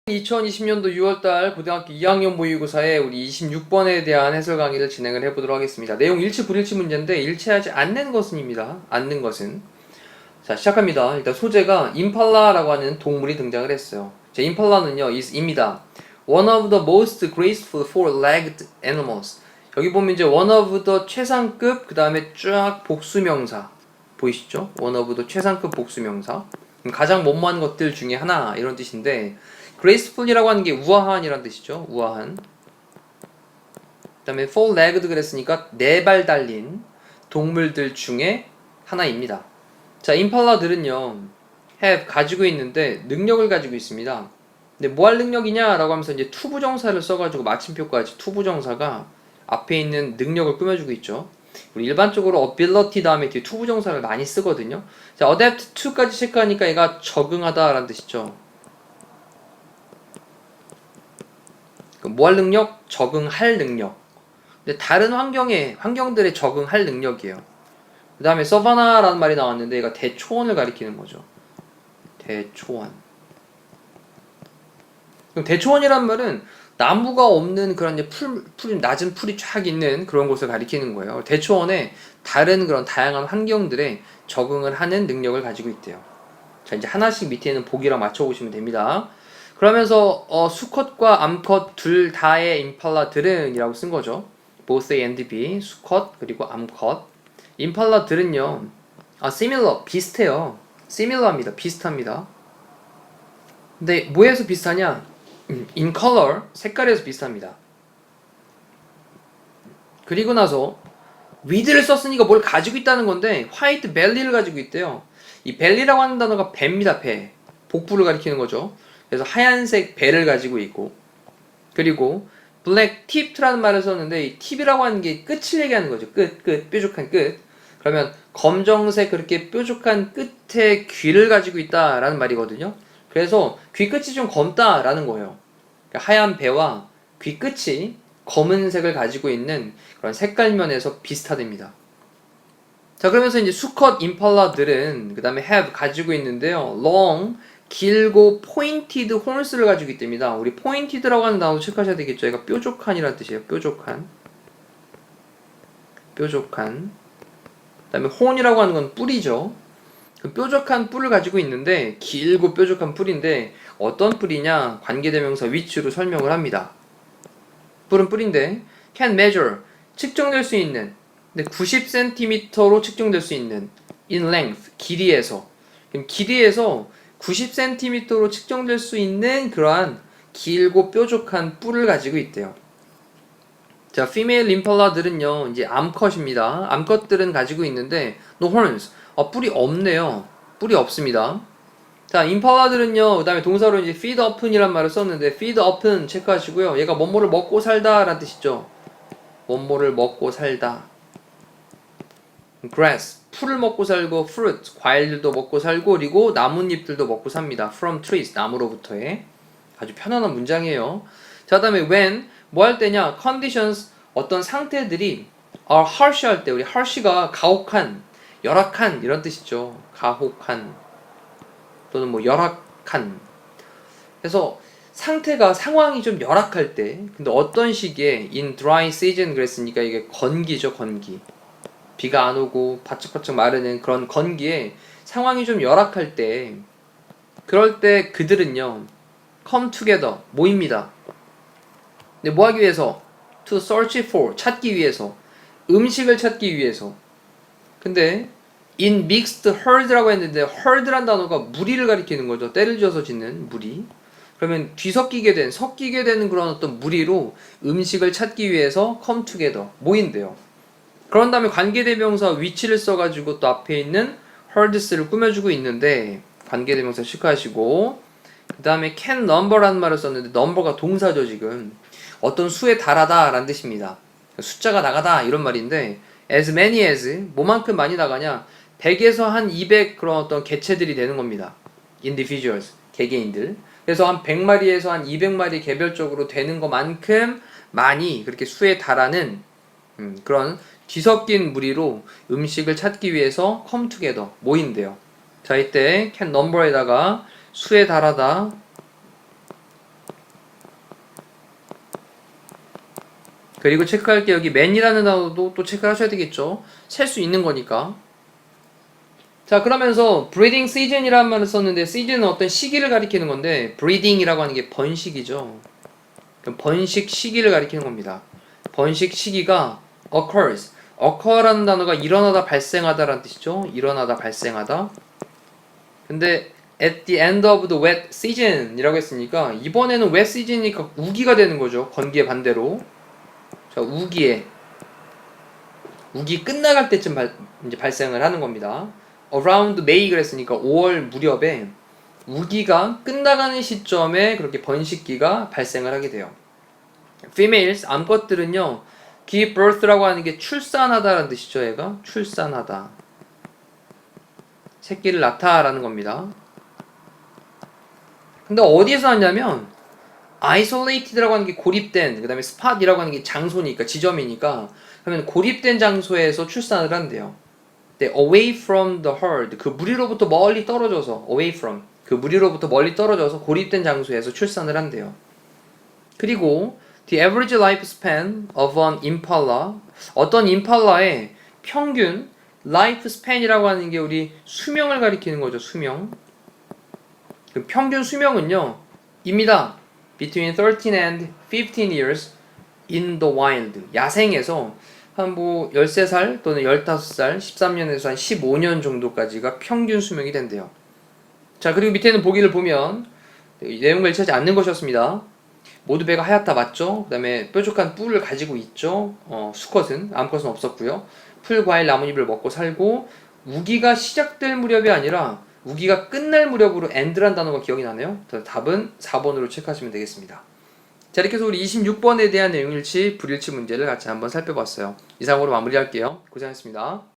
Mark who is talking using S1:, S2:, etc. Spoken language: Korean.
S1: (2020년도 6월달) 고등학교 2학년 모의고사에 우리 26번에 대한 해설 강의를 진행을 해보도록 하겠습니다. 내용 일치 불일치 문제인데 일치하지 않는 것은입니다. 않는 것은. 자, 시작합니다. 일단 소재가 임팔라라고 하는 동물이 등장을 했어요. 자, 임팔라는요 입니다. One of the most graceful four-legged animals. 여기 보면 이제 one of the 최상급, 그 다음에 쫙 복수명사 보이시죠? one of the 최상급 복수명사, 가장 못마한 것들 중에 하나, 이런 뜻인데, graceful이라고 하는 게 우아한이란 뜻이죠. 우아한. 그 다음에 four-legged 그랬으니까 네 발 달린 동물들 중에 하나입니다. 자, 임팔라들은요 have 가지고 있는데 능력을 가지고 있습니다. 근데 뭐 할 능력이냐 라고 하면서 이제 투부정사를 써가지고 마침표까지 투부정사가 앞에 있는 능력을 꾸며주고 있죠. 우리 일반적으로 ability 다음에 뒤에 투부정사를 많이 쓰거든요. 자, adapt to까지 체크하니까 얘가 적응하다 라는 뜻이죠. 뭐 할 능력? 적응할 능력. 근데 다른 환경들에 적응할 능력이에요. 그 다음에 서바나라는 말이 나왔는데 얘가 대초원을 가리키는 거죠. 대초원. 그럼 대초원이란 말은 나무가 없는 그런 이제 낮은 풀이 쫙 있는 그런 곳을 가리키는 거예요. 대초원에 다른 그런 다양한 환경들에 적응을 하는 능력을 가지고 있대요. 자, 이제 하나씩 밑에 있는 보기랑 맞춰보시면 됩니다. 그러면서 수컷과 암컷 둘 다의 임팔라들은 이라고 쓴 거죠. both A and B, 수컷 그리고 암컷. 임팔라들은요 similar, 비슷해요. similar합니다. 비슷합니다. 근데 뭐에서 비슷하냐? in color, 색깔에서 비슷합니다. 그리고 나서 with를 썼으니까 뭘 가지고 있다는 건데 white belly를 가지고 있대요. 이 belly라고 하는 단어가 배입니다. 배. 복부를 가리키는 거죠. 그래서 하얀색 배를 가지고 있고, 그리고 black tip라는 말을 썼는데 이 tip이라고 하는 게 끝을 얘기하는 거죠. 끝, 뾰족한 끝. 그러면 검정색 그렇게 뾰족한 끝에 귀를 가지고 있다라는 말이거든요. 그래서 귀 끝이 좀 검다라는 거예요. 그러니까 하얀 배와 귀 끝이 검은색을 가지고 있는 그런 색깔면에서 비슷하답니다. 자, 그러면서 이제 수컷 임팔라들은 그 다음에 have 가지고 있는데요. long, 길고 pointed horns를 가지고 있답니다. 우리 pointed라고 하는 단어 체크하셔야 되겠죠. 얘가 뾰족한이라는 뜻이에요. 뾰족한. 그 다음에 horn이라고 하는 건 뿔이죠. 그 뾰족한 뿔을 가지고 있는데 길고 뾰족한 뿔인데 어떤 뿔이냐? 관계대명사 which로 설명을 합니다. 뿔은 뿔인데 can measure, 측정될 수 있는, 근데 90cm로 측정될 수 있는, in length, 길이에서. 그럼 길이에서 90cm로 측정될 수 있는 그러한 길고 뾰족한 뿔을 가지고 있대요. 자, female 임팔라들은요 이제 암컷입니다. 암컷들은 가지고 있는데 no horns, 뿔이 없네요. 뿔이 없습니다. 자, 임팔라들은요 그 다음에 동사로 이제 feed up이란 말을 썼는데 feed up은 체크하시고요. 얘가 뭐뭐를 먹고 살다 라는 뜻이죠. 뭐뭐를 먹고 살다. grass, 풀을 먹고 살고, fruit, 과일들도 먹고 살고, 그리고 나뭇잎들도 먹고 삽니다. from trees, 나무로부터의. 아주 편안한 문장이에요. 자, 그 다음에 when, 뭐 할 때냐? conditions, 어떤 상태들이 are harsh 할 때, 우리 harsh가 가혹한, 열악한 이런 뜻이죠. 가혹한 또는 뭐 열악한. 그래서 상황이 좀 열악할 때, 근데 어떤 시기에 in dry season 그랬으니까 이게 건기죠. 건기. 비가 안 오고 바짝바짝 마르는 그런 건기에 상황이 좀 열악할 때, 그럴 때 그들은요 come together, 모입니다. 근데 뭐 하기 위해서? to search for, 찾기 위해서, 음식을 찾기 위해서. 근데 in mixed herd라고 했는데 herd란 단어가 무리를 가리키는 거죠. 때를 지어서 짓는 무리. 그러면 섞이게 되는 그런 어떤 무리로 음식을 찾기 위해서 come together, 모인대요. 그런 다음에 관계대명사 위치를 써가지고 또 앞에 있는 herds를 꾸며주고 있는데 관계대명사 체크하시고, 그 다음에 can number라는 말을 썼는데 number가 동사죠. 지금 어떤 수에 달하다 라는 뜻입니다. 숫자가 나가다 이런 말인데 as many as, 뭐만큼 많이 나가냐? 100에서 한 200 그런 어떤 개체들이 되는 겁니다. individuals, 개개인들. 그래서 한 100마리에서 한 200마리 개별적으로 되는 것만큼 많이 그렇게 수에 달하는 그런 뒤섞인 무리로 음식을 찾기 위해서 come together, 모인대요. 자, 이때 can number에다가 수에 달하다. 그리고 체크할 게 여기 man이라는 단어도 또 체크를 하셔야 되겠죠. 셀 수 있는 거니까. 자, 그러면서 breeding season이라는 말을 썼는데 season은 어떤 시기를 가리키는 건데 breeding이라고 하는 게 번식이죠. 그럼 번식 시기를 가리키는 겁니다. 번식 시기가 occur라는 단어가 일어나다 발생하다라는 뜻이죠. 일어나다 발생하다. 근데 at the end of the wet season이라고 했으니까 이번에는 wet season이니까 우기가 되는 거죠. 건기의 반대로. 자, 우기 끝나갈 때쯤 이제 발생을 하는 겁니다. around May 그랬으니까 5월 무렵에 우기가 끝나가는 시점에 그렇게 번식기가 발생을 하게 돼요. females, 암컷들은요, give birth라고 하는 게 출산하다라는 뜻이죠. 얘가 출산하다. 새끼를 낳다라는 겁니다. 근데 어디에서 왔냐면 isolated라고 하는 게 고립된, 그 다음에 spot이라고 하는 게 장소니까, 지점이니까, 그러면 고립된 장소에서 출산을 한대요. 네, away from the herd, 그 무리로부터 멀리 떨어져서, away from, 그 무리로부터 멀리 떨어져서 고립된 장소에서 출산을 한대요. 그리고 the average lifespan of an impala, 어떤 임팔라의 평균 lifespan이라고 하는 게 우리 수명을 가리키는 거죠. 수명. 그 평균 수명은요, 입니다. between 13 and 15 years in the wild. 야생에서 한 뭐 13살 또는 15살, 13년에서 한 15년 정도까지가 평균 수명이 된대요. 자, 그리고 밑에는 보기를 보면 내용을 일치하지 않는 것이었습니다. 모두 배가 하얗다 맞죠? 그 다음에 뾰족한 뿔을 가지고 있죠. 수컷은, 암컷은 없었고요. 풀, 과일, 나뭇잎을 먹고 살고 우기가 시작될 무렵이 아니라 우기가 끝날 무렵으로 end란 단어가 기억이 나네요. 답은 4번으로 체크하시면 되겠습니다. 자, 이렇게 해서 우리 26번에 대한 내용일치, 불일치 문제를 같이 한번 살펴봤어요. 이상으로 마무리할게요. 고생하셨습니다.